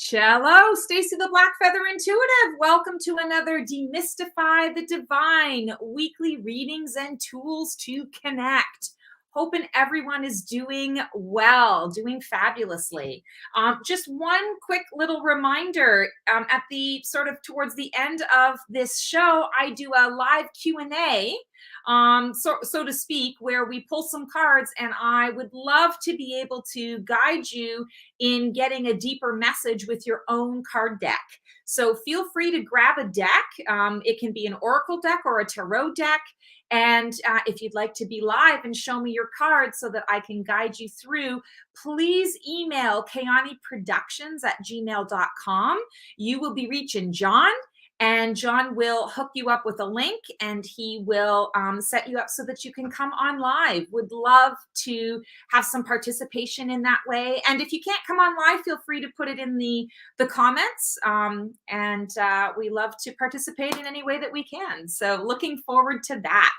Cello, Stacy the Black Feather Intuitive. Welcome to another Demystify the Divine weekly readings and tools to connect. Hoping everyone is doing well, doing fabulously. Just one quick little reminder, at the sort of towards the end of this show, I do a live Q&A, so to speak, where we pull some cards, and I would love to be able to guide you in getting a deeper message with your own card deck. So feel free to grab a deck. It can be an oracle deck or a tarot deck. And if you'd like to be live and show me your cards so that I can guide you through, please email kayaniproductions@gmail.com. You will be reaching John, and John will hook you up with a link, and he will set you up so that you can come on live. Would love to have some participation in that way. And if you can't come on live, feel free to put it in the comments. We love to participate in any way that we can. So looking forward to that.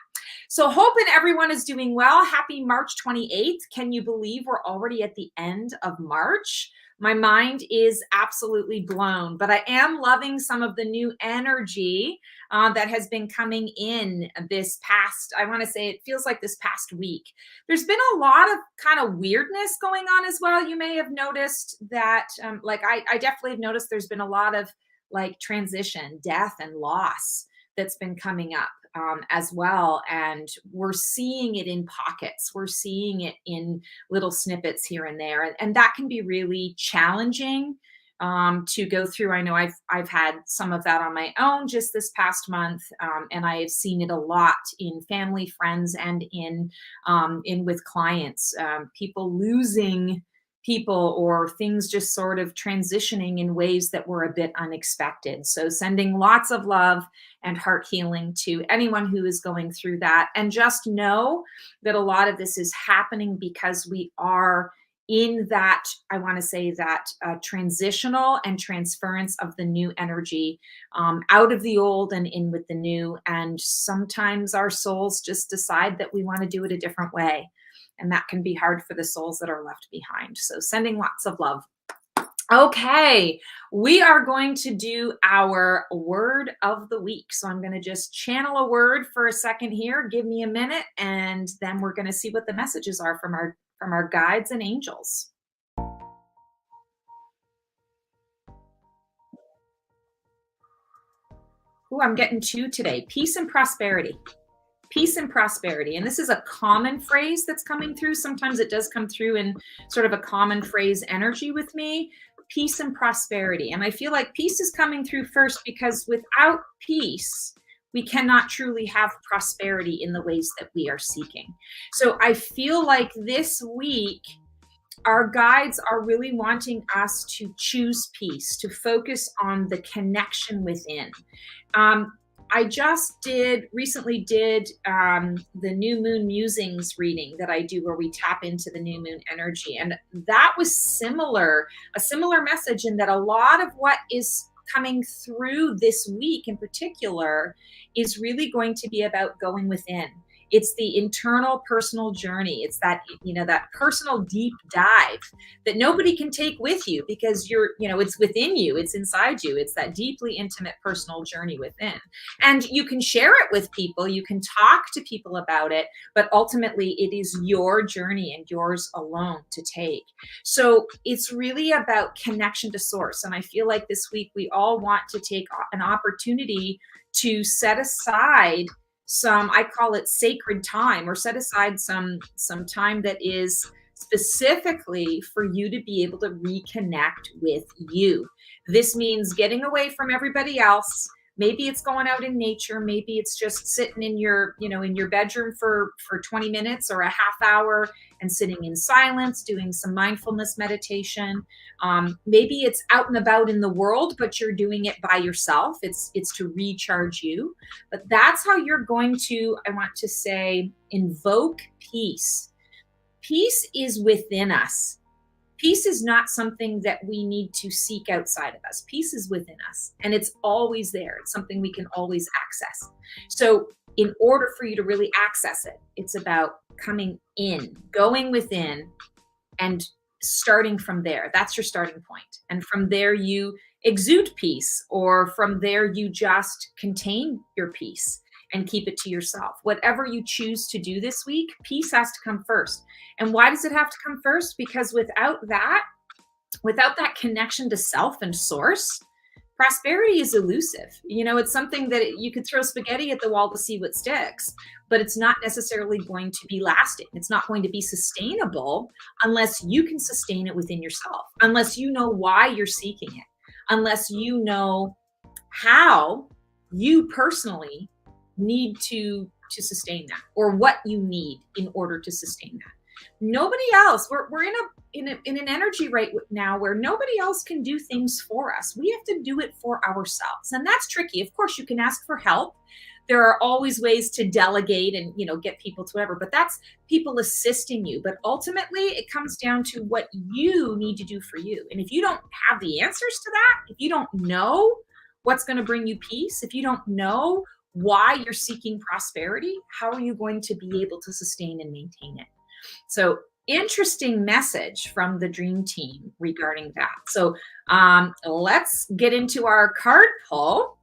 So hoping everyone is doing well. Happy March 28th. Can you believe we're already at the end of March? My mind is absolutely blown, but I am loving some of the new energy that has been coming in this past, I want to say it feels like this past week. There's been a lot of kind of weirdness going on as well. You may have noticed that, I definitely have noticed there's been a lot of like transition, death, and loss that's been coming up as well. And we're seeing it in pockets. We're seeing it in little snippets here and there. And that can be really challenging to go through. I know I've had some of that on my own just this past month. And I have seen it a lot in family, friends, and in with clients, people losing people or things just sort of transitioning in ways that were a bit unexpected. So sending lots of love and heart healing to anyone who is going through that. And just know that a lot of this is happening because we are in that, I want to say that transitional and transference of the new energy out of the old and in with the new. And sometimes our souls just decide that we want to do it a different way. And that can be hard for the souls that are left behind. So sending lots of love. Okay, we are going to do our word of the week. So I'm going to just channel a word for a second here. Give me a minute, and then we're going to see what the messages are from our guides and angels. Ooh, I'm getting two today. Peace and prosperity. Peace and prosperity. And this is a common phrase that's coming through. Sometimes it does come through in sort of a common phrase energy with me. Peace and prosperity. And I feel like peace is coming through first because without peace, we cannot truly have prosperity in the ways that we are seeking. So I feel like this week, our guides are really wanting us to choose peace, to focus on the connection within. I just recently did the new moon musings reading that I do where we tap into the new moon energy. And that was a similar message in that a lot of what is coming through this week in particular is really going to be about going within. It's the internal personal journey. It's that, that personal deep dive that nobody can take with you because it's within you. It's inside you. It's that deeply intimate personal journey within. And you can share it with people. You can talk to people about it, but ultimately it is your journey and yours alone to take. So it's really about connection to source. And I feel like this week we all want to take an opportunity to set aside some, I call it sacred time, or set aside some time that is specifically for you to be able to reconnect with you. This means getting away from everybody else. Maybe it's going out in nature. Maybe it's just sitting in your bedroom for 20 minutes or a half hour and sitting in silence, doing some mindfulness meditation. Maybe it's out and about in the world, but you're doing it by yourself. It's to recharge you. But that's how you're going to, I want to say, invoke peace. Peace is within us. Peace is not something that we need to seek outside of us. Peace is within us, and it's always there. It's something we can always access. So in order for you to really access it, it's about coming in, going within, and starting from there. That's your starting point. And from there, you exude peace, or from there, you just contain your peace and keep it to yourself. Whatever you choose to do this week, peace has to come first. And why does it have to come first? Because without that connection to self and source, prosperity is elusive. It's something that you could throw spaghetti at the wall to see what sticks, but it's not necessarily going to be lasting. It's not going to be sustainable unless you can sustain it within yourself, unless you know why you're seeking it, unless you know how you personally need to sustain that, or what you need in order to sustain that. Nobody else. We're in an energy right now where nobody else can do things for us. We have to do it for ourselves, and that's tricky. Of course, you can ask for help. There are always ways to delegate and get people to whatever, but that's people assisting you. But ultimately, it comes down to what you need to do for you. And if you don't have the answers to that, if you don't know what's going to bring you peace, if you don't know why you're seeking prosperity, how are you going to be able to sustain and maintain it? So interesting message from the dream team regarding that. So let's get into our card pull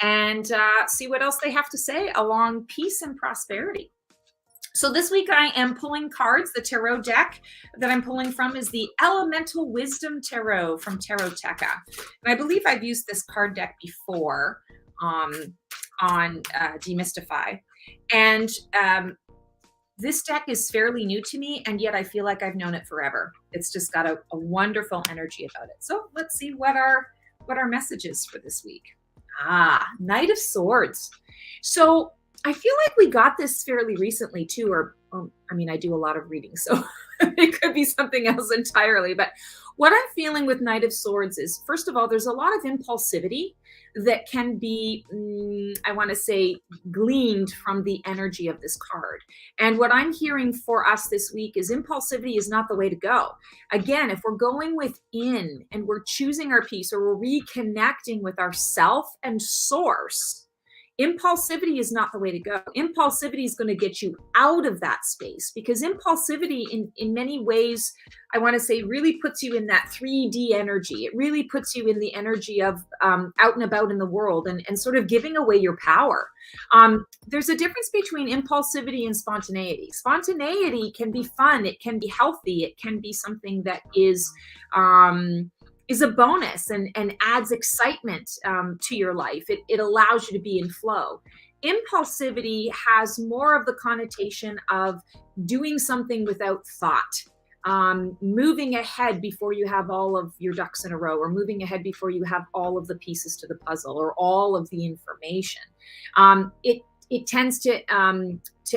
and see what else they have to say along peace and prosperity. So this week I am pulling cards. The tarot deck that I'm pulling from is the Elemental Wisdom Tarot from Taroteca. And I believe I've used this card deck before on Demystify. And this deck is fairly new to me, and yet I feel like I've known it forever. It's just got a wonderful energy about it. So let's see what our message is for this week. Knight of Swords. So I feel like we got this fairly recently too, or I do a lot of reading, so it could be something else entirely. But what I'm feeling with Knight of Swords is, first of all, there's a lot of impulsivity that can be, I want to say, gleaned from the energy of this card. And what I'm hearing for us this week is impulsivity is not the way to go. Again, if we're going within and we're choosing our peace, or we're reconnecting with ourself and source, impulsivity is not the way to go. Impulsivity is going to get you out of that space, because impulsivity in many ways, I want to say, really puts you in that 3D energy. It really puts you in the energy of out and about in the world and sort of giving away your power. There's a difference between impulsivity and spontaneity. Spontaneity can be fun. It can be healthy. It can be something that is a bonus and adds excitement to your life. It allows you to be in flow. Impulsivity has more of the connotation of doing something without thought, moving ahead before you have all of your ducks in a row, or moving ahead before you have all of the pieces to the puzzle or all of the information. It tends to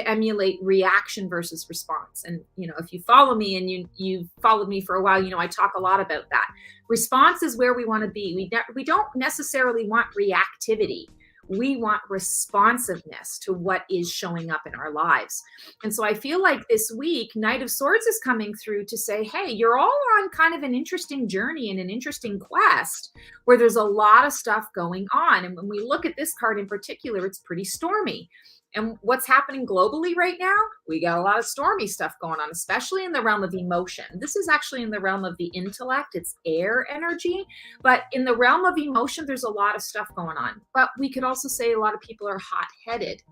emulate reaction versus response. And, if you follow me and you've followed me for a while, I talk a lot about that. Response is where we want to be. We don't necessarily want reactivity. We want responsiveness to what is showing up in our lives. And so I feel like this week, Knight of Swords is coming through to say, hey, you're all on kind of an interesting journey and an interesting quest where there's a lot of stuff going on. And when we look at this card in particular, it's pretty stormy. And what's happening globally right now? We got a lot of stormy stuff going on, especially in the realm of emotion. This is actually in the realm of the intellect. It's air energy. But in the realm of emotion, there's a lot of stuff going on. But we could also say a lot of people are hot-headed,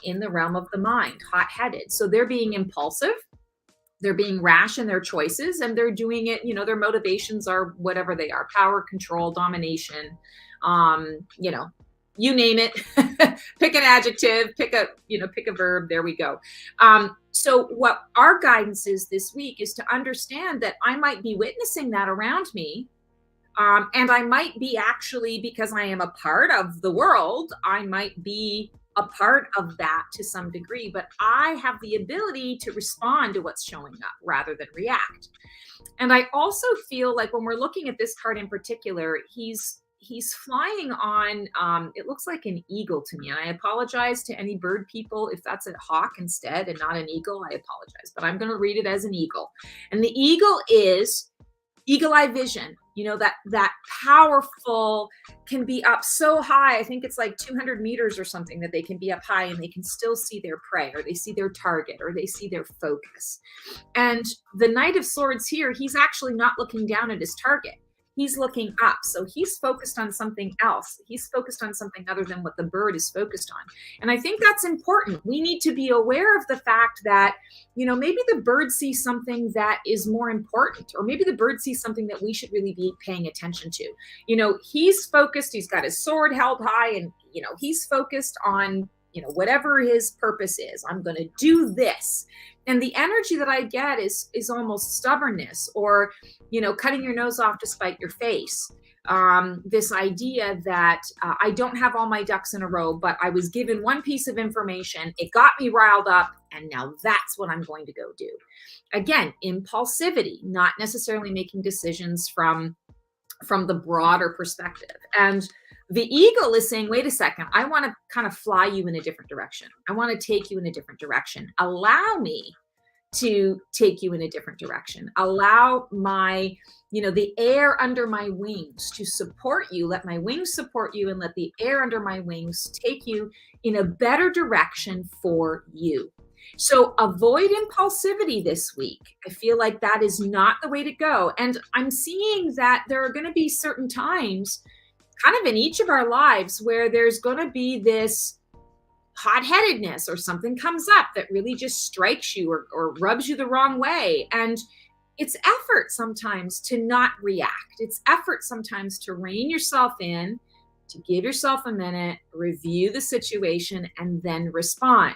in the realm of the mind, hot-headed. So they're being impulsive. They're being rash in their choices, and they're doing it, their motivations are whatever they are: power, control, domination, you name it. Pick an adjective, pick a verb. There we go. So what our guidance is this week is to understand that I might be witnessing that around me. And I might be, actually, because I am a part of the world, I might be a part of that to some degree, but I have the ability to respond to what's showing up rather than react. And I also feel like when we're looking at this card in particular, he's flying on, it looks like an eagle to me. And I apologize to any bird people if that's a hawk instead and not an eagle. I apologize, but I'm going to read it as an eagle. And the eagle is eagle eye vision. that powerful, can be up so high. I think it's like 200 meters or something that they can be up high and they can still see their prey, or they see their target, or they see their focus. And the Knight of Swords here, he's actually not looking down at his target. He's looking up. So he's focused on something else. He's focused on something other than what the bird is focused on. And I think that's important. We need to be aware of the fact that, maybe the bird sees something that is more important, or maybe the bird sees something that we should really be paying attention to. He's focused, he's got his sword held high, and, he's focused on, whatever his purpose is. I'm going to do this. And the energy that I get is almost stubbornness, or, cutting your nose off to spite your face. This idea that I don't have all my ducks in a row, but I was given one piece of information, it got me riled up, and now that's what I'm going to go do. Again, impulsivity, not necessarily making decisions from the broader perspective. And the eagle is saying, wait a second, I want to kind of fly you in a different direction. I want to take you in a different direction. Allow me to take you in a different direction. Allow the air under my wings to support you. Let my wings support you, and let the air under my wings take you in a better direction for you. So avoid impulsivity this week. I feel like that is not the way to go. And I'm seeing that there are going to be certain times kind of in each of our lives where there's going to be this hot-headedness, or something comes up that really just strikes you or rubs you the wrong way. And it's effort sometimes to not react. It's effort sometimes to rein yourself in, to give yourself a minute, review the situation, and then respond.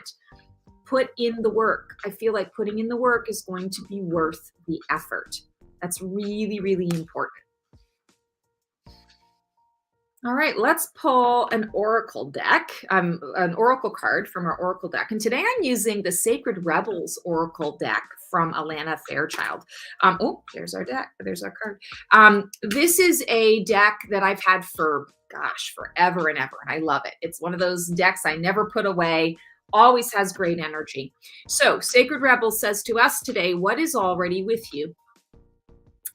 Put in the work. I feel like putting in the work is going to be worth the effort. That's really, really important. All right, let's pull an oracle deck, an oracle card from our oracle deck. And today I'm using the Sacred Rebels oracle deck from Alana Fairchild. There's our deck. There's our card. This is a deck that I've had for, forever and ever, and I love it. It's one of those decks I never put away, always has great energy. So Sacred Rebels says to us today, what is already with you?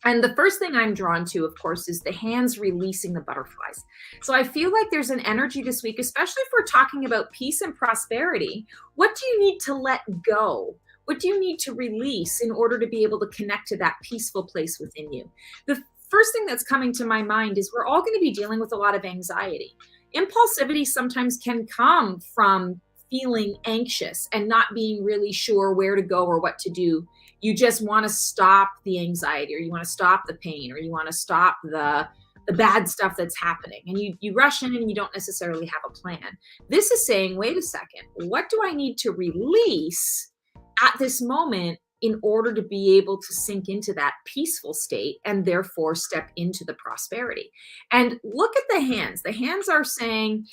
And the first thing I'm drawn to, of course, is the hands releasing the butterflies. So I feel like there's an energy this week, especially if we're talking about peace and prosperity. What do you need to let go? What do you need to release in order to be able to connect to that peaceful place within you? The first thing that's coming to my mind is we're all going to be dealing with a lot of anxiety. Impulsivity sometimes can come from feeling anxious and not being really sure where to go or what to do. You just want to stop the anxiety, or you want to stop the pain, or you want to stop the bad stuff that's happening. And you rush in and you don't necessarily have a plan. This is saying, wait a second, what do I need to release at this moment in order to be able to sink into that peaceful state and therefore step into the prosperity? And look at the hands. The hands are saying,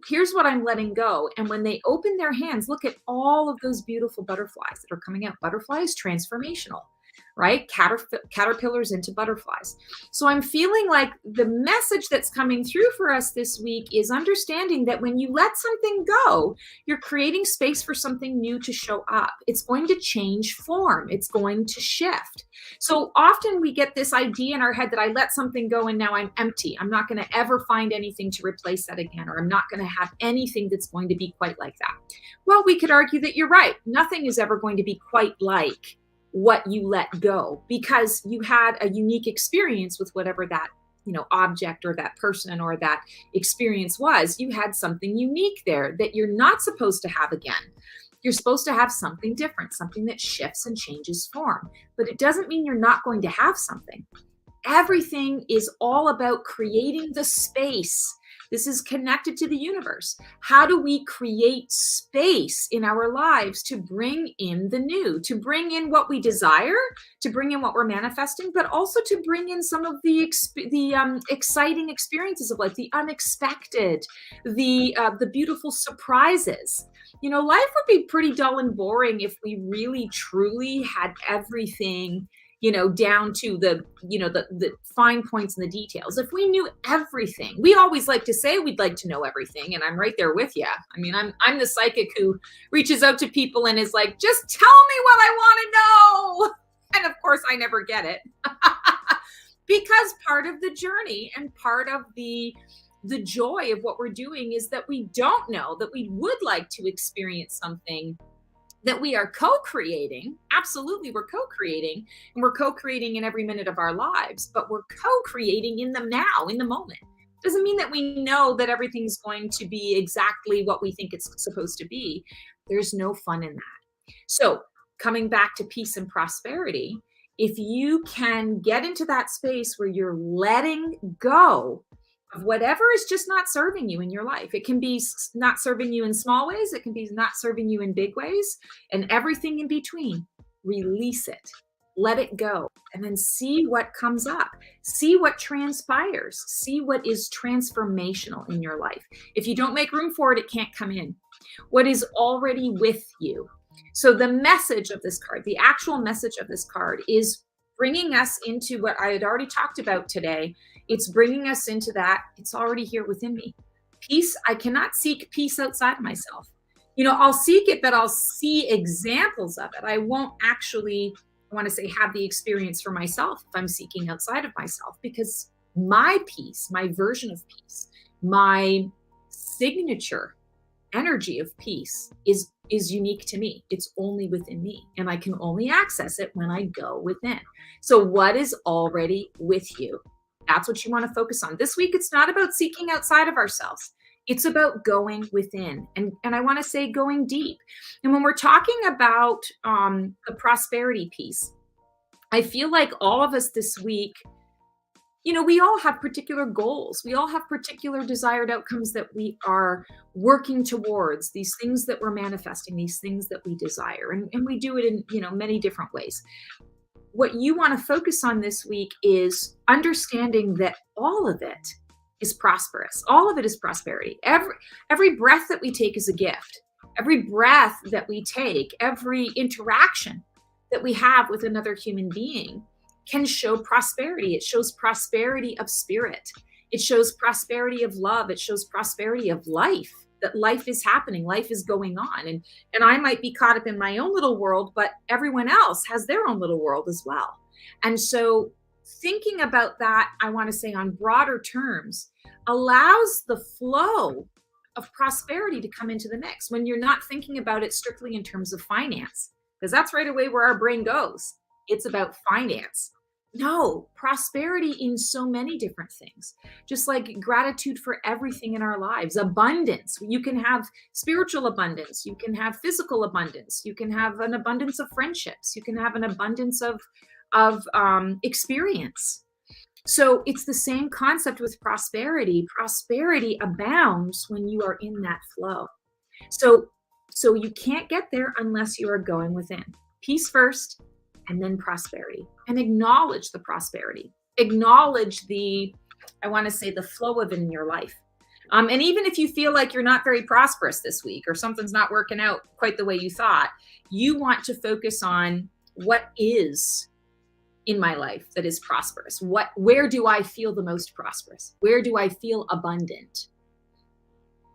here's what I'm letting go. And when they open their hands, look at all of those beautiful butterflies that are coming out. Butterflies, transformational, right? Caterpillars into butterflies. So I'm feeling like the message that's coming through for us this week is understanding that when you let something go, you're creating space for something new to show up. It's going to change form. It's going to shift. So often we get this idea in our head that I let something go and now I'm empty. I'm not going to ever find anything to replace that again, or I'm not going to have anything that's going to be quite like that. Well, we could argue that you're right. Nothing is ever going to be quite like what you let go, because you had a unique experience with whatever that object or that person or that experience was. You had something unique there that you're not supposed to have again. You're supposed to have something different, something that shifts and changes form. But it doesn't mean you're not going to have something. Everything is all about creating the space. This is connected to the universe. How do we create space in our lives to bring in the new, to bring in what we desire, to bring in what we're manifesting, but also to bring in some of the exciting experiences of life, the unexpected, the beautiful surprises. Life would be pretty dull and boring if we really, truly had everything down to the fine points and the details. If we knew everything, we always like to say we'd like to know everything. And I'm right there with you. I mean, I'm the psychic who reaches out to people and is like, just tell me what I want to know. And of course I never get it. Because part of the journey and part of the joy of what we're doing is that we don't know, that we would like to experience something that we are co-creating. Absolutely, we're co-creating, and we're co-creating in every minute of our lives, but we're co-creating in the now, in the moment. Doesn't mean that we know that everything's going to be exactly what we think it's supposed to be. There's no fun in that. So coming back to peace and prosperity, if you can get into that space where you're letting go of whatever is just not serving you in your life. It can be not serving you in small ways. It can be not serving you in big ways, and everything in between. Release it, let it go, and then see what comes up. See what transpires. See what is transformational in your life. If you don't make room for it, it can't come in. What is already with you. So the message of this card, the actual message of this card is bringing us into what I had already talked about today. It's bringing us into that. It's already here within me. Peace. I cannot seek peace outside of myself. I'll seek it, but I'll see examples of it. I won't actually, I want to say, have the experience for myself if I'm seeking outside of myself, because my peace, my version of peace, my signature energy of peace is unique to me. It's only within me, and I can only access it when I go within. So what is already with you? That's what you want to focus on. This week, it's not about seeking outside of ourselves. It's about going within. And I want to say going deep. And when we're talking about the prosperity piece, I feel like all of us this week, we all have particular goals. We all have particular desired outcomes that we are working towards, these things that we're manifesting, these things that we desire. And we do it in, many different ways. What you want to focus on this week is understanding that all of it is prosperous. All of it is prosperity. Every breath that we take is a gift. Every breath that we take, every interaction that we have with another human being can show prosperity. It shows prosperity of spirit. It shows prosperity of love. It shows prosperity of life, that life is happening, life is going on. And I might be caught up in my own little world, but everyone else has their own little world as well. And so thinking about that, I want to say on broader terms, allows the flow of prosperity to come into the mix when you're not thinking about it strictly in terms of finance, because that's right away where our brain goes. It's about finance. No, prosperity in so many different things, just like gratitude for everything in our lives, abundance. You can have spiritual abundance. You can have physical abundance. You can have an abundance of friendships. You can have an abundance of experience. So it's the same concept with prosperity. Prosperity abounds when you are in that flow. So you can't get there unless you are going within. Peace first, and then prosperity, and acknowledge the prosperity, acknowledge I want to say the flow of it in your life. And even if you feel like you're not very prosperous this week, or something's not working out quite the way you thought, you want to focus on what is in my life that is prosperous. Where do I feel the most prosperous? Where do I feel abundant?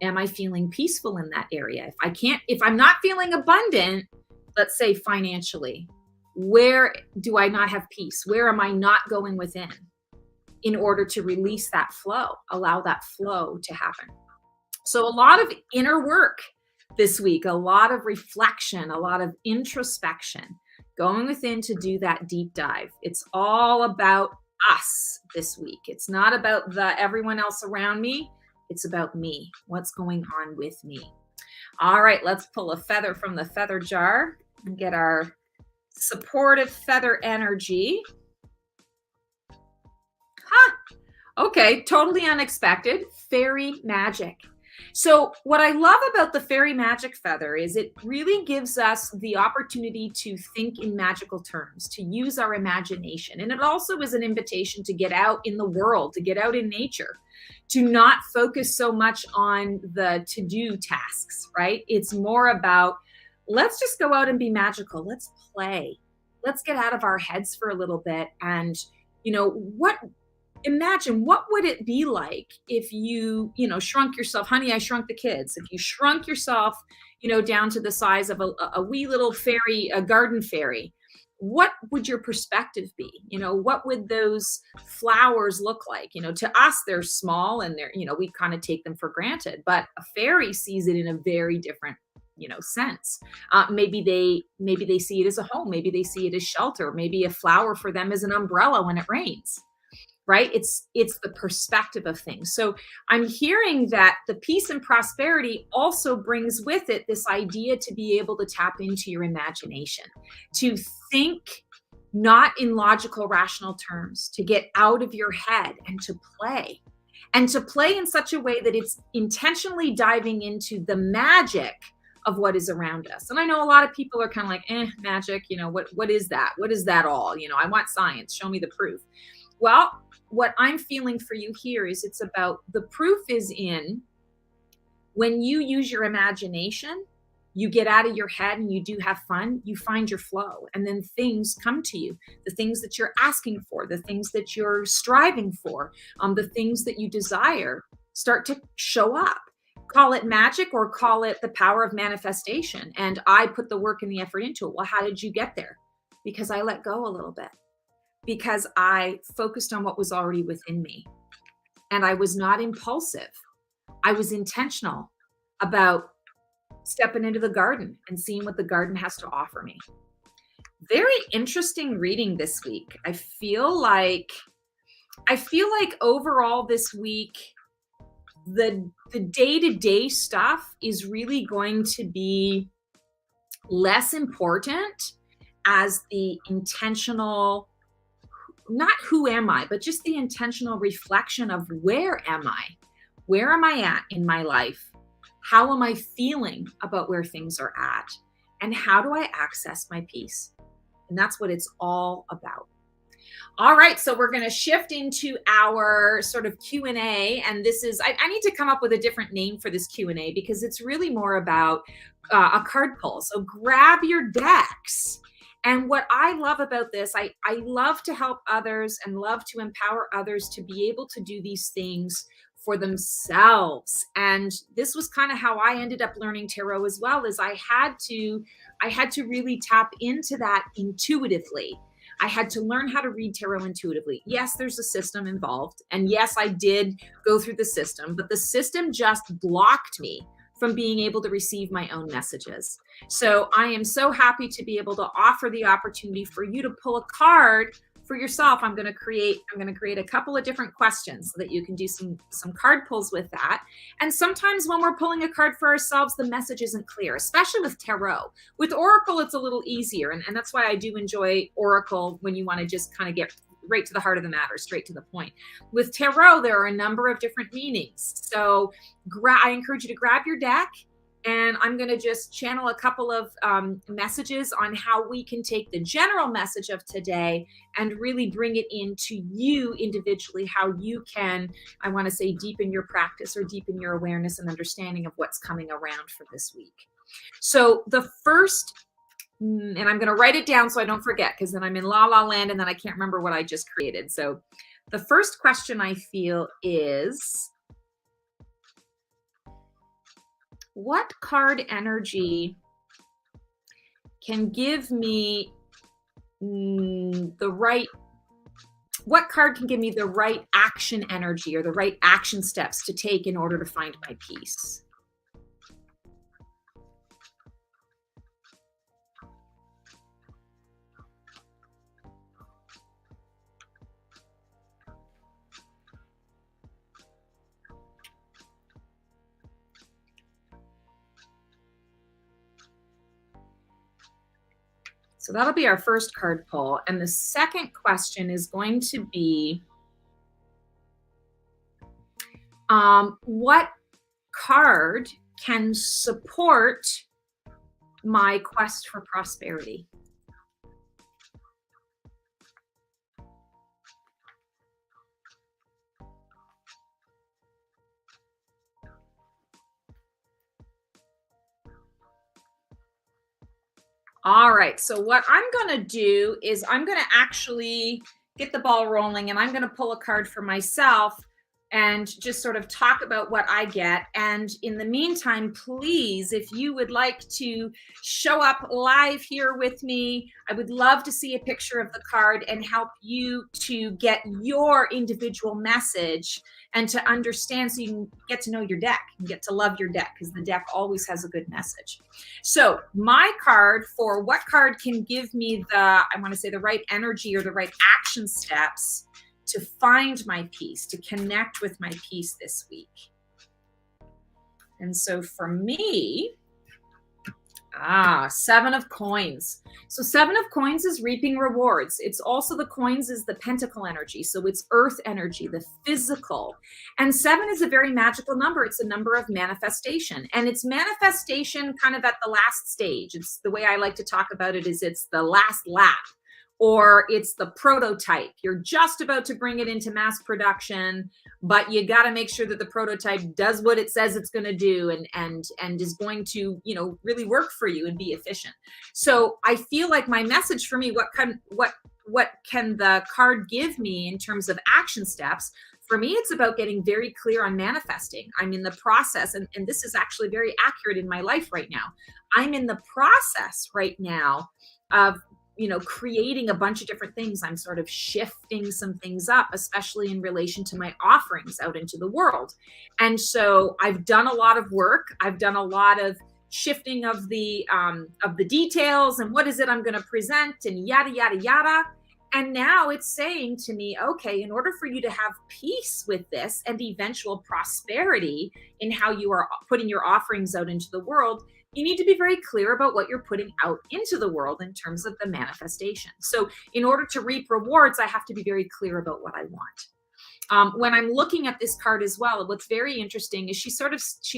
Am I feeling peaceful in that area? If I'm not feeling abundant, let's say financially, where do I not have peace? Where am I not going within in order to release that flow, allow that flow to happen? So a lot of inner work this week, a lot of reflection, a lot of introspection, going within to do that deep dive. It's all about us this week. It's not about everyone else around me. It's about me. What's going on with me? All right, let's pull a feather from the feather jar and get our supportive feather energy. Okay, totally unexpected. Fairy magic. So what I love about the fairy magic feather is it really gives us the opportunity to think in magical terms, to use our imagination. And it also is an invitation to get out in the world, to get out in nature, to not focus so much on the to-do tasks, right? It's more about, let's just go out and be magical. Let's play. Let's get out of our heads for a little bit. And, imagine what would it be like if you shrunk yourself. Honey, I Shrunk the Kids. If you shrunk yourself, down to the size of a wee little fairy, a garden fairy, what would your perspective be? What would those flowers look like? To us, they're small and we kind of take them for granted, but a fairy sees it in a very different, sense. Maybe they see it as a home. Maybe they see it as shelter. Maybe a flower for them is an umbrella when it rains, right? It's the perspective of things. So I'm hearing that the peace and prosperity also brings with it this idea to be able to tap into your imagination, to think not in logical, rational terms, to get out of your head and to play. And to play in such a way that it's intentionally diving into the magic of what is around us. And I know a lot of people are kind of like, magic, what is that? What is that all? I want science. Show me the proof. Well, what I'm feeling for you here is it's about the proof is in when you use your imagination, you get out of your head and you do have fun, you find your flow, and then things come to you. The things that you're asking for, the things that you're striving for, the things that you desire start to show up. Call it magic or call it the power of manifestation. And I put the work and the effort into it. Well, how did you get there? Because I let go a little bit. Because I focused on what was already within me. And I was not impulsive. I was intentional about stepping into the garden and seeing what the garden has to offer me. Very interesting reading this week. I feel like overall this week, the day-to-day stuff is really going to be less important as the intentional, not who am I, but just the intentional reflection of where am I? Where am I at in my life? How am I feeling about where things are at? And how do I access my peace? And that's what it's all about. All right, so we're going to shift into our sort of Q&A. And this is, I need to come up with a different name for this Q&A because it's really more about a card pull. So grab your decks. And what I love about this, I love to help others and love to empower others to be able to do these things for themselves. And this was kind of how I ended up learning tarot as well, is I had to really tap into that intuitively. I had to learn how to read tarot intuitively. Yes, there's a system involved. And yes, I did go through the system, but the system just blocked me from being able to receive my own messages. So I am so happy to be able to offer the opportunity for you to pull a card for yourself. I'm going to create a couple of different questions so that you can do some card pulls with that. And sometimes when we're pulling a card for ourselves, the message isn't clear, especially with tarot. With Oracle, it's a little easier. And that's why I do enjoy Oracle when you want to just kind of get right to the heart of the matter, straight to the point. With tarot, there are a number of different meanings. So I encourage you to grab your deck, and I'm going to just channel a couple of messages on how we can take the general message of today and really bring it into you individually, how you can, I want to say, deepen your practice or deepen your awareness and understanding of what's coming around for this week. So the first, and I'm going to write it down so I don't forget, because then I'm in la la land and then I can't remember what I just created. So the first question I feel is, what card energy can give me what card can give me the right action energy or the right action steps to take in order to find my peace? So that'll be our first card pull. And the second question is going to be, what card can support my quest for prosperity? All right, so what I'm going to do is I'm going to actually get the ball rolling, and I'm going to pull a card for myself and just sort of talk about what I get. And in the meantime, please, if you would like to show up live here with me, I would love to see a picture of the card and help you to get your individual message and to understand, so you can get to know your deck and get to love your deck, because the deck always has a good message. So my card for what card can give me the, I want to say, the right energy or the right action steps to find my peace, to connect with my peace this week. And so for me, Seven of Coins. So Seven of Coins is reaping rewards. It's also, the coins is the pentacle energy. So it's earth energy, the physical. And 7 is a very magical number. It's a number of manifestation. And it's manifestation kind of at the last stage. It's the way I like to talk about it is it's the last lap, or it's the prototype. You're just about to bring it into mass production, but you got to make sure that the prototype does what it says it's going to do and is going to, you know, really work for you and be efficient. So I feel like my message for me, what can the card give me in terms of action steps? For me, it's about getting very clear on manifesting. I'm in the process, and this is actually very accurate in my life right now. I'm in the process right now of, you know, creating a bunch of different things. I'm sort of shifting some things up, especially in relation to my offerings out into the world. And so I've done a lot of work. I've done a lot of shifting of the details and what is it I'm going to present and yada, yada, yada. And now it's saying to me, okay, in order for you to have peace with this and eventual prosperity in how you are putting your offerings out into the world, you need to be very clear about what you're putting out into the world in terms of the manifestation. So in order to reap rewards, I have to be very clear about what I want. When I'm looking at this card as well, what's very interesting is she's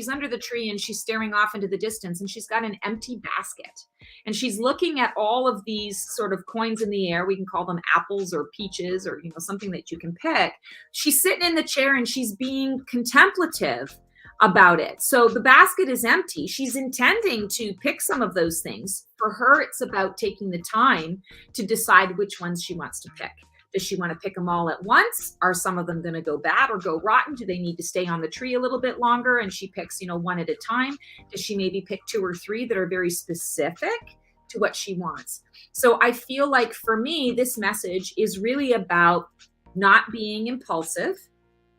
under the tree and she's staring off into the distance, and she's got an empty basket. And she's looking at all of these sort of coins in the air. We can call them apples or peaches or, you know, something that you can pick. She's sitting in the chair and she's being contemplative about it. So the basket is empty. She's intending to pick some of those things. For her, it's about taking the time to decide which ones she wants to pick. Does she want to pick them all at once? Are some of them going to go bad or go rotten? Do they need to stay on the tree a little bit longer? And she picks, you know, one at a time. Does she maybe pick 2 or 3 that are very specific to what she wants? So I feel like for me, this message is really about not being impulsive,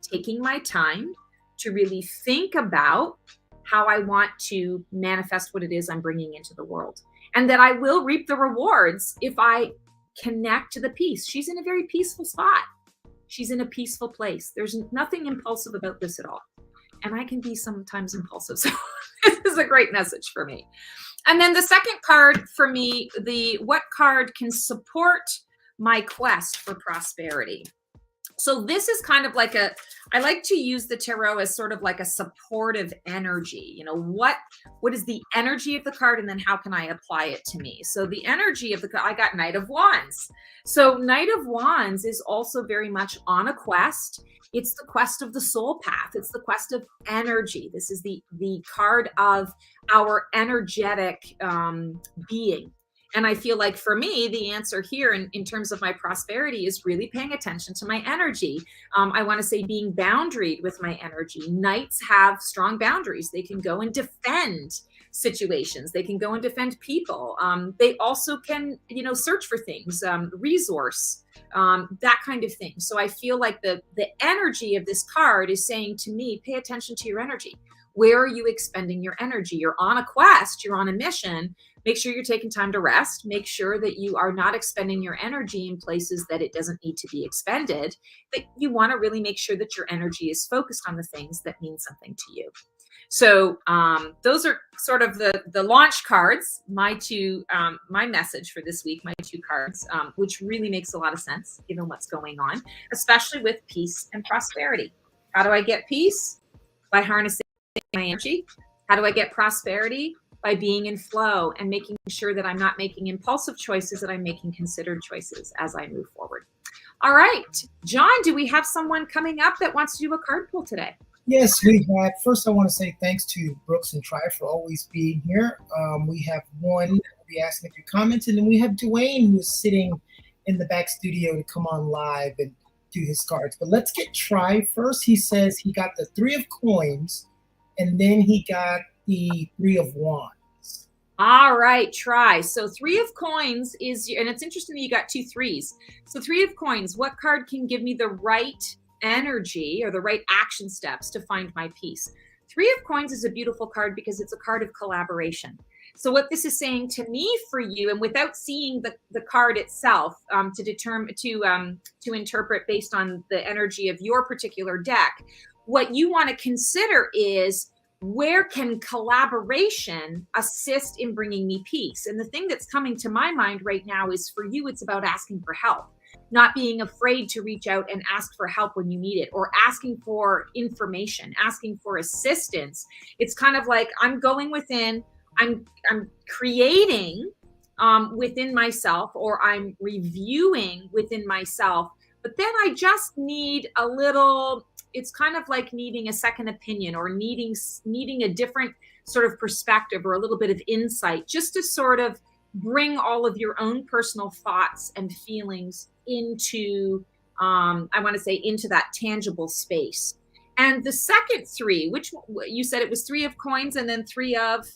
taking my time to really think about how I want to manifest what it is I'm bringing into the world, and that I will reap the rewards if I connect to the peace. She's in a very peaceful spot. She's in a peaceful place. There's nothing impulsive about this at all. And I can be sometimes impulsive. So this is a great message for me. And then the second card for me, what card can support my quest for prosperity? So this is kind of like I like to use the tarot as sort of like a supportive energy. You know, what is the energy of the card, and then how can I apply it to me? So the energy of the card, I got Knight of Wands. So Knight of Wands is also very much on a quest. It's the quest of the soul path. It's the quest of energy. This is the card of our energetic being. And I feel like for me, the answer here in terms of my prosperity is really paying attention to my energy. I want to say being boundaried with my energy. Knights have strong boundaries. They can go and defend situations. They can go and defend people. They also can, you know, search for things, resource, that kind of thing. So I feel like the energy of this card is saying to me, pay attention to your energy. Where are you expending your energy? You're on a quest, you're on a mission. Make sure you're taking time to rest. Make sure that you are not expending your energy in places that it doesn't need to be expended. That you want to really make sure that your energy is focused on the things that mean something to you. So those are sort of the launch cards, my message for this week, my 2 cards, which really makes a lot of sense given what's going on, especially with peace and prosperity. How do I get peace? By harnessing my energy. How do I get prosperity? By being in flow and making sure that I'm not making impulsive choices, that I'm making considered choices as I move forward. All right, John, do we have someone coming up that wants to do a card pull today? Yes, we have. First, I want to say thanks to Brooks and Tri for always being here. We have one that will be asking a few comments, and then we have Dwayne, who's sitting in the back studio to come on live and do his cards. But let's get Try first. He says he got the 3 of Coins, and then he got the 3 of Wands. All right, Try. So 3 of Coins is, and it's interesting that you got 2 3s. So 3 of Coins, what card can give me the right energy or the right action steps to find my peace? 3 of Coins is a beautiful card because it's a card of collaboration. So what this is saying to me for you, and without seeing the card itself, to determine to interpret based on the energy of your particular deck, what you want to consider is, where can collaboration assist in bringing me peace? And the thing that's coming to my mind right now is, for you, it's about asking for help, not being afraid to reach out and ask for help when you need it, or asking for information, asking for assistance. It's kind of like, I'm going within, I'm creating within myself, or I'm reviewing within myself, but then I just need a little, it's kind of like needing a second opinion, or needing a different sort of perspective, or a little bit of insight, just to sort of bring all of your own personal thoughts and feelings into, I want to say, into that tangible space. And the second 3, which you said it was 3 of Coins and then 3 of?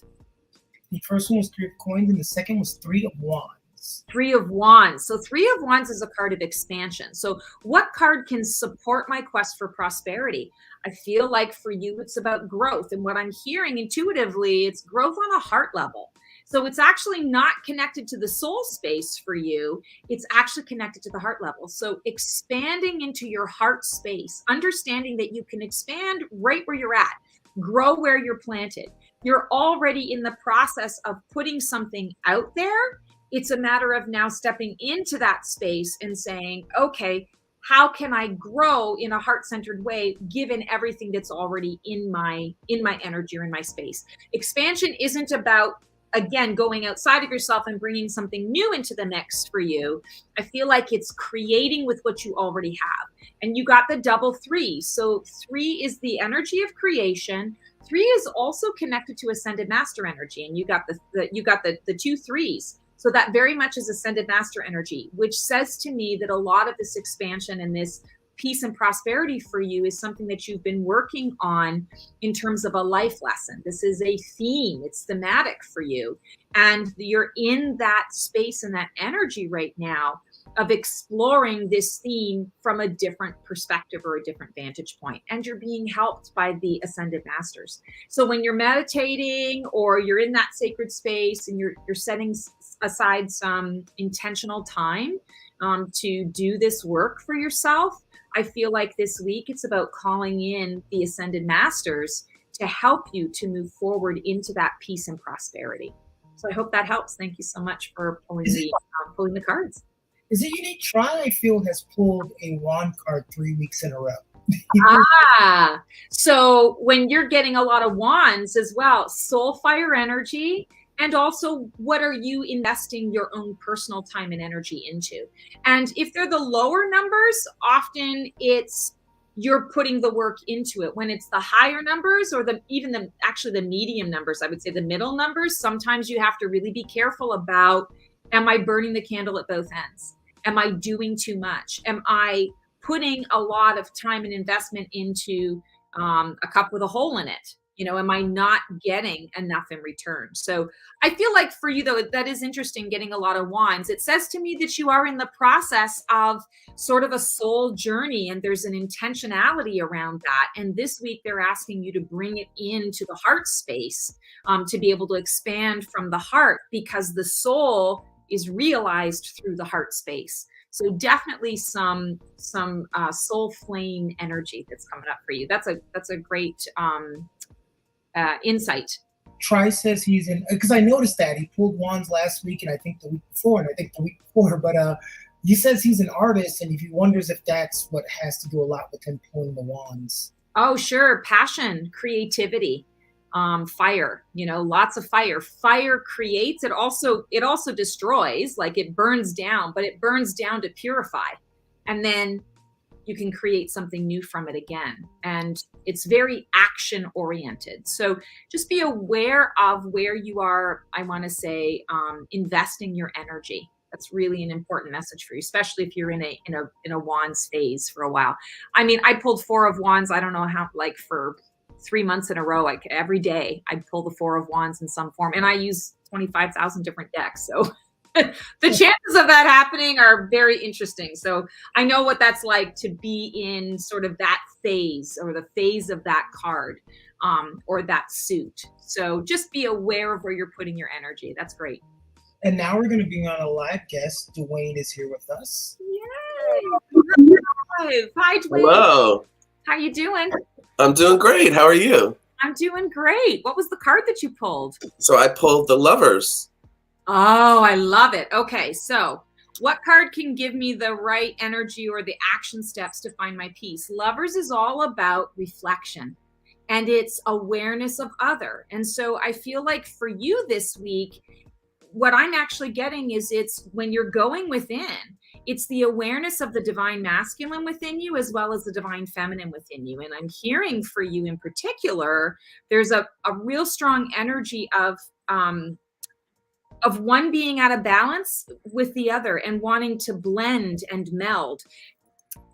The first one was 3 of Coins, and the second was 3 of Wands. 3 of Wands. So 3 of Wands is a card of expansion. So what card can support my quest for prosperity? I feel like for you, it's about growth. And what I'm hearing intuitively, it's growth on a heart level. So it's actually not connected to the soul space for you. It's actually connected to the heart level. So expanding into your heart space, understanding that you can expand right where you're at, grow where you're planted. You're already in the process of putting something out there. It's a matter of now stepping into that space and saying, okay, how can I grow in a heart-centered way, given everything that's already in my energy or in my space? Expansion isn't about, again, going outside of yourself and bringing something new into the mix for you. I feel like it's creating with what you already have. And you got the double 3. So 3 is the energy of creation. 3 is also connected to ascended master energy, and you got the 2 3s. So that very much is ascended master energy, which says to me that a lot of this expansion and this peace and prosperity for you is something that you've been working on in terms of a life lesson. This is a theme. It's thematic for you. And you're in that space and that energy right now of exploring this theme from a different perspective or a different vantage point. And you're being helped by the ascended masters. So when you're meditating, or you're in that sacred space, and you're setting aside some intentional time to do this work for yourself, I feel like this week it's about calling in the ascended masters to help you to move forward into that peace and prosperity. So I hope that helps. Thank you so much for pulling the cards. Is it unique? Try, I feel, has pulled a wand card 3 weeks in a row. So when you're getting a lot of wands as well, soul fire energy, and also what are you investing your own personal time and energy into? And if they're the lower numbers, often it's you're putting the work into it. When it's the higher numbers, or actually the medium numbers, I would say the middle numbers, sometimes you have to really be careful about, am I burning the candle at both ends? Am I doing too much? Am I putting a lot of time and investment into a cup with a hole in it? Am I not getting enough in return? So I feel like for you, though, that is interesting, getting a lot of wands. It says to me that you are in the process of sort of a soul journey, and there's an intentionality around that. And this week they're asking you to bring it into the heart space to be able to expand from the heart, because the soul is realized through the heart space. So definitely some soul flame energy that's coming up for you. That's a great insight. Try says he's in, because I noticed that he pulled wands last week, and I think the week before, and I think the week before, but he says he's an artist, and he wonders if that's what has to do a lot with him pulling the wands. Oh, sure. Passion, creativity, fire, lots of fire. Fire creates, it also destroys, like it burns down, but it burns down to purify. And then you can create something new from it again. And it's very action oriented. So just be aware of where you are, I want to say, investing your energy. That's really an important message for you, especially if you're in a wands phase for a while. I mean, I pulled 4 of wands. I don't know how, like for 3 months in a row, like every day I'd pull the 4 of wands in some form, and I use 25,000 different decks. So the chances of that happening are very interesting. So I know what that's like to be in sort of that phase, or the phase of that card, or that suit. So just be aware of where you're putting your energy. That's great. And now we're going to be on a live guest. Dwayne is here with us. Yay! Hi, Dwayne. Hello. How you doing? I'm doing great. How are you? I'm doing great. What was the card that you pulled? So I pulled the Lovers. Oh, I love it. Okay, so what card can give me the right energy or the action steps to find my peace? Lovers is all about reflection, and it's awareness of other. And so I feel like for you this week, what I'm actually getting is it's when you're going within, it's the awareness of the divine masculine within you as well as the divine feminine within you. And I'm hearing for you in particular, there's a real strong energy of one being out of balance with the other and wanting to blend and meld.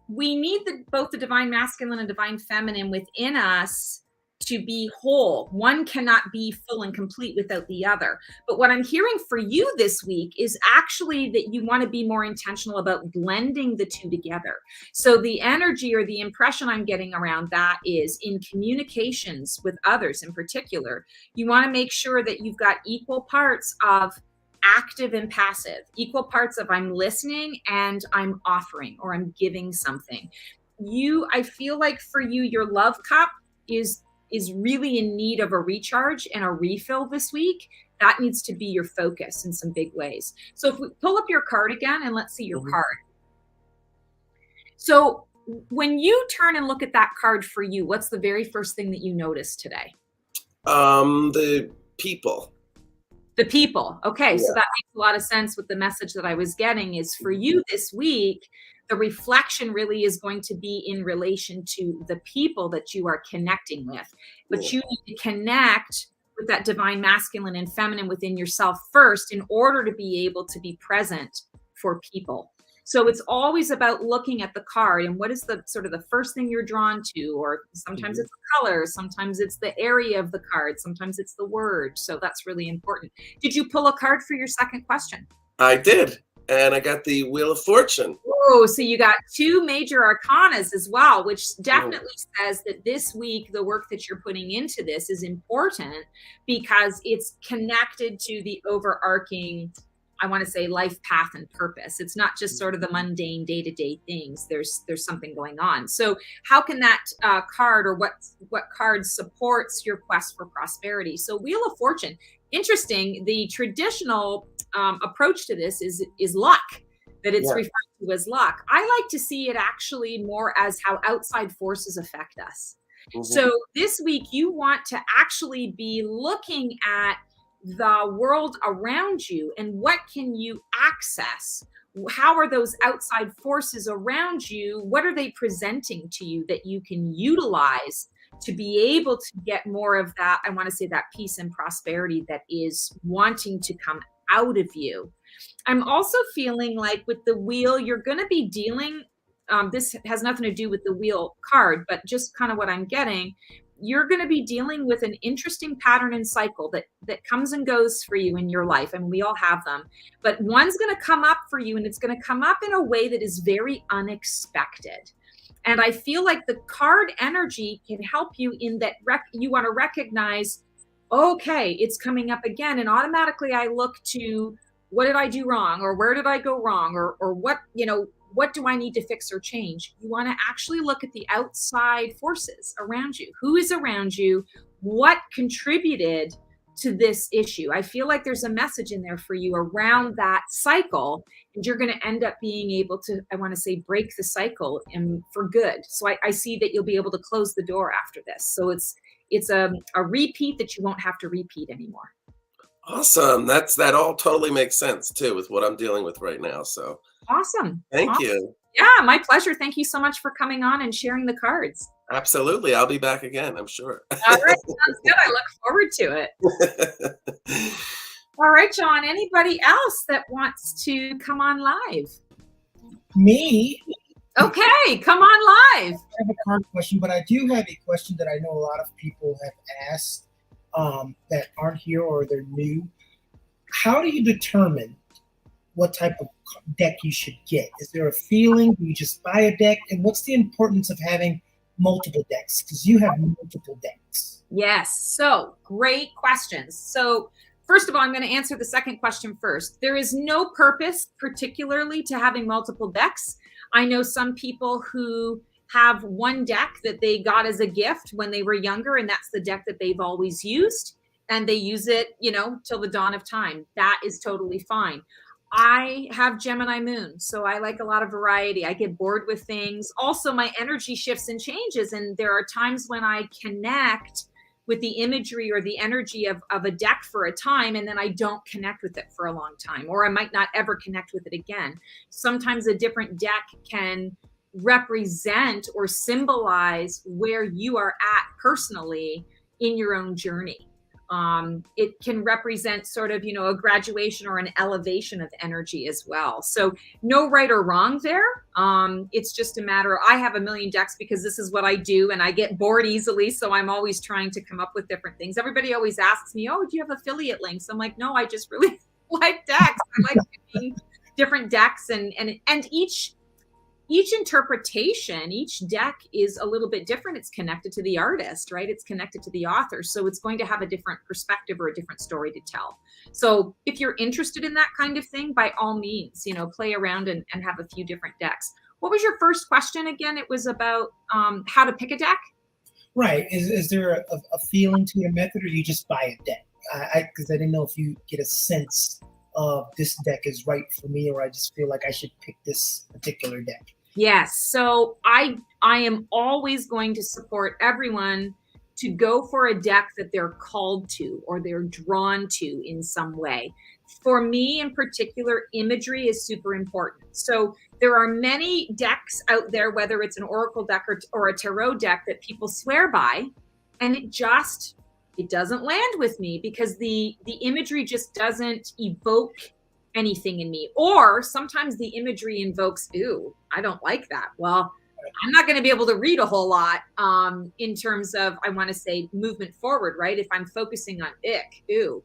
We need both the divine masculine and divine feminine within us to be whole. One cannot be full and complete without the other. But what I'm hearing for you this week is actually that you want to be more intentional about blending the two together. So the energy or the impression I'm getting around that is in communications with others in particular, you want to make sure that you've got equal parts of active and passive, equal parts of I'm listening and I'm offering or I'm giving something. I feel like for you, your love cup is really in need of a recharge and a refill this week. That needs to be your focus in some big ways. So if we pull up your card again and let's see your card. So when you turn and look at that card for you, what's the very first thing that you notice today? The people. The people. Okay, so that makes a lot of sense with the message that I was getting is for you this week, the reflection really is going to be in relation to the people that you are connecting with. But you need to connect with that divine masculine and feminine within yourself first in order to be able to be present for people. So it's always about looking at the card and what is the sort of the first thing you're drawn to, or sometimes it's the color, sometimes it's the area of the card, sometimes it's the word. So that's really important. Did you pull a card for your second question? I did. And I got the Wheel of Fortune. Oh, so you got 2 major arcanas as well, which definitely says that this week, the work that you're putting into this is important because it's connected to the overarching, I want to say, life path and purpose. It's not just sort of the mundane day-to-day things. There's something going on. So how can that card or what card supports your quest for prosperity? So Wheel of Fortune, interesting. The traditional approach to this is luck, that it's referred to as luck. I like to see it actually more as how outside forces affect us. So this week you want to actually be looking at the world around you and what can you access? How are those outside forces around you? What are they presenting to you that you can utilize to be able to get more of that, I want to say, that peace and prosperity that is wanting to come out of you? I'm also feeling like with the wheel, you're going to be dealing, this has nothing to do with the wheel card, but just kind of what I'm getting, you're going to be dealing with an interesting pattern and cycle that comes and goes for you in your life. I mean, we all have them, but one's going to come up for you and it's going to come up in a way that is very unexpected. And I feel like the card energy can help you in that you want to recognize, okay, it's coming up again. And automatically I look to, what did I do wrong? Or where did I go wrong? Or what do I need to fix or change? You want to actually look at the outside forces around you. Who is around you? What contributed to this issue? I feel like there's a message in there for you around that cycle, and you're going to end up being able to, I want to say, break the cycle and for good. So I see that you'll be able to close the door after this. So it's a repeat that you won't have to repeat anymore. Awesome. That all totally makes sense too with what I'm dealing with right now. So awesome. Thank you. Yeah, my pleasure. Thank you so much for coming on and sharing the cards. Absolutely. I'll be back again, I'm sure. All right. Sounds good. I look forward to it. All right, John, anybody else that wants to come on live? Me? Okay, come on live. I have a card question, but I do have a question that I know a lot of people have asked that aren't here or they're new. How do you determine what type of deck you should get? Is there a feeling? Do you just buy a deck? And what's the importance of having multiple decks? Because you have multiple decks. Yes, so great questions. So first of all, I'm going to answer the second question first. There is no purpose particularly to having multiple decks. I know some people who have one deck that they got as a gift when they were younger, and that's the deck that they've always used, and they use it, till the dawn of time. That is totally fine. I have Gemini moon, so I like a lot of variety. I get bored with things. Also, my energy shifts and changes, and there are times when I connect with the imagery or the energy of a deck for a time, and then I don't connect with it for a long time, or I might not ever connect with it again. Sometimes a different deck can represent or symbolize where you are at personally in your own journey. It can represent sort of, a graduation or an elevation of energy as well. So no right or wrong there. It's just a matter, I have a million decks because this is what I do and I get bored easily. So I'm always trying to come up with different things. Everybody always asks me, oh, do you have affiliate links? I'm like, no, I just really like decks. I like doing different decks and each interpretation, each deck is a little bit different. It's connected to the artist, right? It's connected to the author. So it's going to have a different perspective or a different story to tell. So if you're interested in that kind of thing, by all means, play around and have a few different decks. What was your first question again? It was about how to pick a deck? Right. Is there a feeling to your method, or do you just buy a deck? Because I didn't know if you get a sense of this deck is right for me, or I just feel like I should pick this particular deck. Yes. So I am always going to support everyone to go for a deck that they're called to or they're drawn to in some way. For me in particular, imagery is super important. So there are many decks out there, whether it's an oracle deck or a tarot deck, that people swear by, and it doesn't land with me because the imagery just doesn't evoke anything in me. Or sometimes the imagery invokes, ooh, I don't like that. Well, I'm not going to be able to read a whole lot in terms of, I want to say, movement forward, right? If I'm focusing on ick, ooh.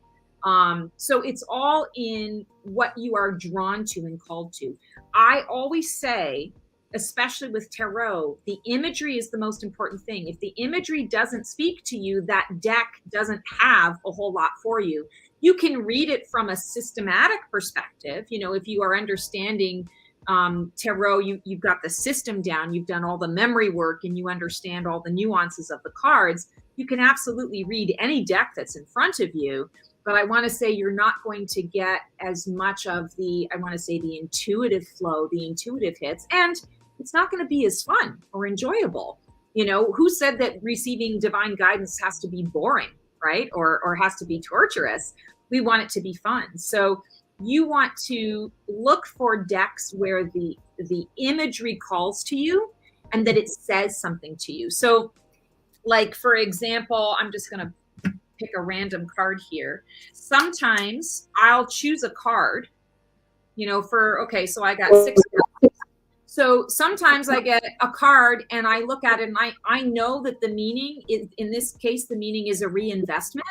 So it's all in what you are drawn to and called to. I always say, especially with tarot, the imagery is the most important thing. If the imagery doesn't speak to you, that deck doesn't have a whole lot for you. You can read it from a systematic perspective. If you are understanding tarot, you've got the system down, you've done all the memory work, and you understand all the nuances of the cards. You can absolutely read any deck that's in front of you. But I want to say you're not going to get as much of the intuitive flow, the intuitive hits, and it's not going to be as fun or enjoyable. Who said that receiving divine guidance has to be boring, right? Or has to be torturous? We want it to be fun. So you want to look for decks where the imagery calls to you and that it says something to you. So like, for example, I'm just going to pick a random card here. Sometimes I'll choose a card, so I got 6 cards. So sometimes I get a card and I look at it and I know that the meaning is, in this case, the meaning is a reinvestment.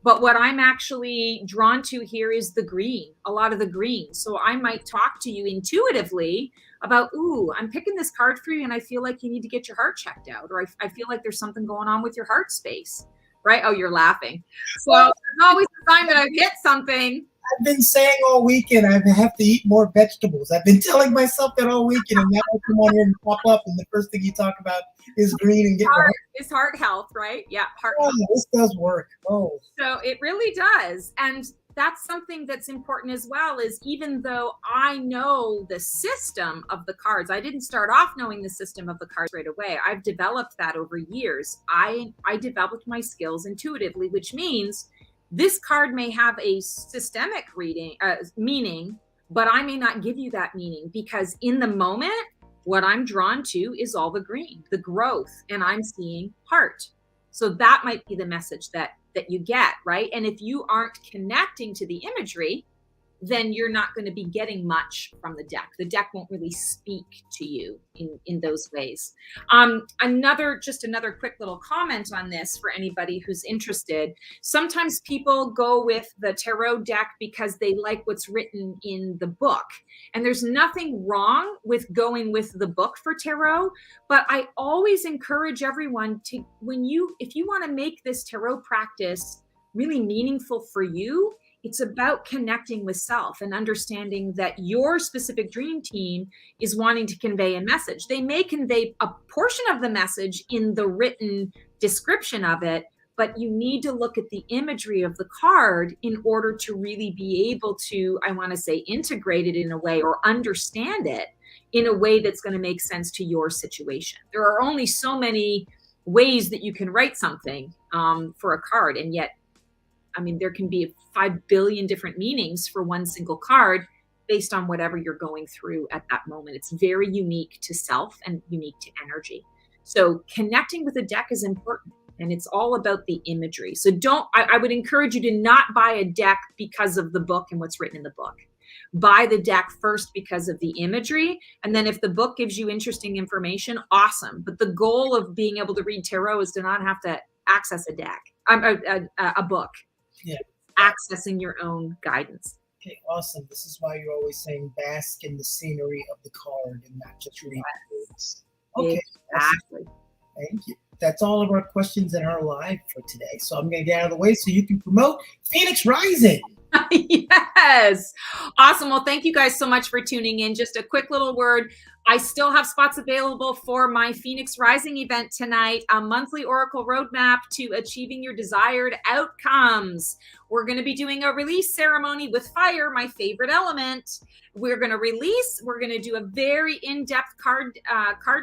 But what I'm actually drawn to here is the green, a lot of the green. So I might talk to you intuitively about, ooh, I'm picking this card for you and I feel like you need to get your heart checked out, or I feel like there's something going on with your heart space, right? Oh, you're laughing. So it's always a sign that I've hit something. I've been saying all weekend I have to eat more vegetables. I've been telling myself that all weekend, and now I come on here and pop up, and the first thing you talk about is green and get heart health, right? Yeah, heart health. This does work. Oh, so it really does, and that's something that's important as well. Is even though I know the system of the cards, I didn't start off knowing the system of the cards right away. I've developed that over years. I developed my skills intuitively, which means this card may have a systemic meaning, but I may not give you that meaning because in the moment, what I'm drawn to is all the green, the growth, and I'm seeing heart. So that might be the message that you get, right? And if you aren't connecting to the imagery, then you're not going to be getting much from the deck. The deck won't really speak to you in those ways. Another quick little comment on this for anybody who's interested. Sometimes people go with the tarot deck because they like what's written in the book. And there's nothing wrong with going with the book for tarot, but I always encourage everyone to, if you want to make this tarot practice really meaningful for you, it's about connecting with self and understanding that your specific dream team is wanting to convey a message. They may convey a portion of the message in the written description of it, but you need to look at the imagery of the card in order to really be able to, I want to say, integrate it in a way or understand it in a way that's going to make sense to your situation. There are only so many ways that you can write something for a card, and yet there can be 5 billion different meanings for one single card based on whatever you're going through at that moment. It's very unique to self and unique to energy. So connecting with a deck is important, and it's all about the imagery. So I would encourage you to not buy a deck because of the book and what's written in the book. Buy the deck first because of the imagery. And then if the book gives you interesting information, awesome. But the goal of being able to read tarot is to not have to access a deck, a book. Yeah. Accessing your own guidance. Okay, awesome. This is why you're always saying bask in the scenery of the card and not just read words. Okay. Exactly. Awesome. Thank you. That's all of our questions in our live for today. So I'm going to get out of the way so you can promote Phoenix Rising. Yes. Awesome. Well, thank you guys so much for tuning in. Just a quick little word. I still have spots available for my Phoenix Rising event tonight, a monthly Oracle roadmap to achieving your desired outcomes. We're going to be doing a release ceremony with fire, my favorite element. We're going to do a very in-depth card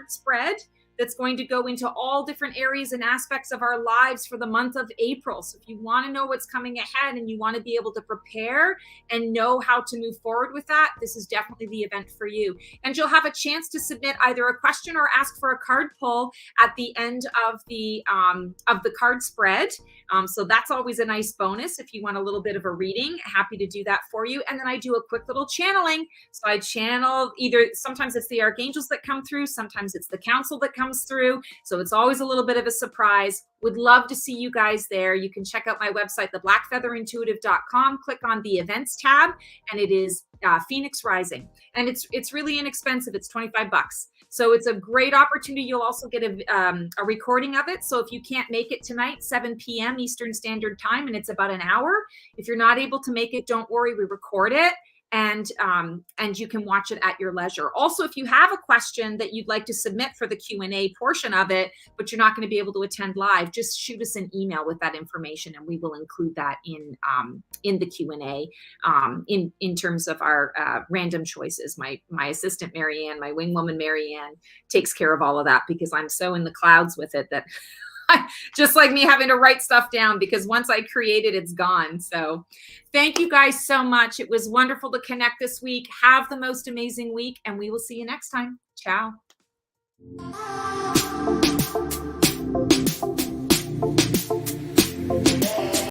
spread that's going to go into all different areas and aspects of our lives for the month of April. So if you want to know what's coming ahead and you want to be able to prepare and know how to move forward with that, this is definitely the event for you. And you'll have a chance to submit either a question or ask for a card pull at the end of the card spread. So that's always a nice bonus if you want a little bit of a reading. Happy to do that for you. And then I do a quick little channeling. So I channel sometimes it's the archangels that come through, sometimes it's the council that comes through. So it's always a little bit of a surprise. Would love to see you guys there. You can check out my website, theblackfeatherintuitive.com. Click on the events tab, and it is Phoenix Rising. And it's really inexpensive. It's $25. So it's a great opportunity. You'll also get a recording of it. So if you can't make it tonight, 7 p.m. Eastern Standard Time, and it's about an hour. If you're not able to make it, don't worry. We record it. And you can watch it at your leisure. Also, if you have a question that you'd like to submit for the Q&A portion of it, but you're not going to be able to attend live, just shoot us an email with that information, and we will include that in the Q&A in terms of our random choices. My assistant Marianne, my wing woman Marianne, takes care of all of that because I'm so in the clouds with it that. Just like me having to write stuff down, because once I create it, it's gone. So thank you guys so much. It was wonderful to connect this week. Have the most amazing week, and we will see you next time. Ciao.